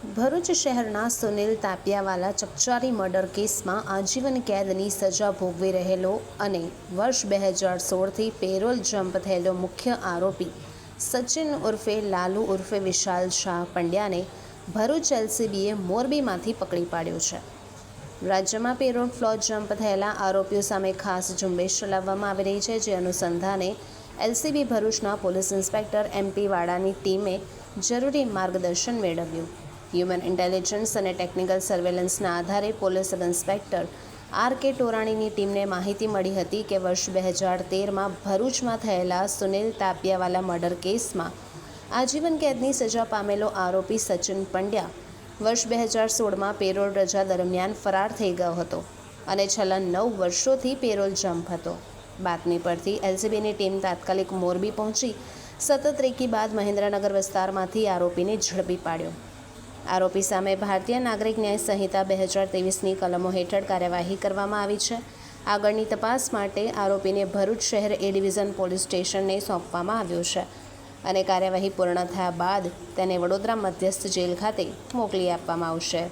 ભરૂચ શહેરના સુનિલ તાપિયાવાલા ચકચારી મર્ડર કેસમાં આજીવન કેદની સજા ભોગવી રહેલો અને વર્ષ 2016થી પેરોલ જમ્પ થયેલો મુખ્ય આરોપી સચિન ઉર્ફે લાલુ ઉર્ફે વિશાલ શાહ પંડ્યાને ભરૂચ એલસીબીએ મોરબીમાંથી પકડી પાડ્યો છે. રાજ્યમાં પેરોલ ફ્લો જમ્પ થયેલા આરોપીઓ સામે ખાસ ઝુંબેશ ચલાવવામાં આવી રહી છે, જે અનુસંધાને એલસીબી ભરૂચના પોલીસ ઇન્સ્પેક્ટર એમપી વાડાની ટીમે જરૂરી માર્ગદર્શન મેળવ્યું. હ્યુમન ઇન્ટેલિજન્સ અને ટેકનિકલ સર્વેલન્સના આધારે police sub inspector R K ટોરાણીની ટીમને માહિતી મળી હતી કે વર્ષ 2013માં ભરૂચમાં થયેલા સુનિલ તાપિયાવાલા મર્ડર કેસમાં આજીવન કેદની સજા પામેલો આરોપી સચિન પંડ્યા વર્ષ 2016માં પેરોલ રજા દરમિયાન ફરાર થઈ ગયો હતો અને છેલ્લા 9 વર્ષોથી પેરોલ જમ્પ હતો. બાતમી પરથી એલસીબીની ટીમ તાત્કાલિક મોરબી પહોંચી સતત રેકી બાદ મહેન્દ્રનગર વિસ્તારમાંથી આરોપીને ઝડપી પાડ્યો. આરોપી સામે ભારતીય નાગરિક ન્યાય સંહિતા 2023ની કલમો હેઠળ કાર્યવાહી કરવામાં આવી છે. આગળની તપાસ માટે આરોપીને ભરૂચ શહેર એ ડિવિઝન પોલીસ સ્ટેશનને સોંપવામાં આવ્યો છે અને કાર્યવાહી પૂર્ણ થયા બાદ તેને વડોદરા મધ્યસ્થ જેલ ખાતે મોકલી આપવામાં આવશે.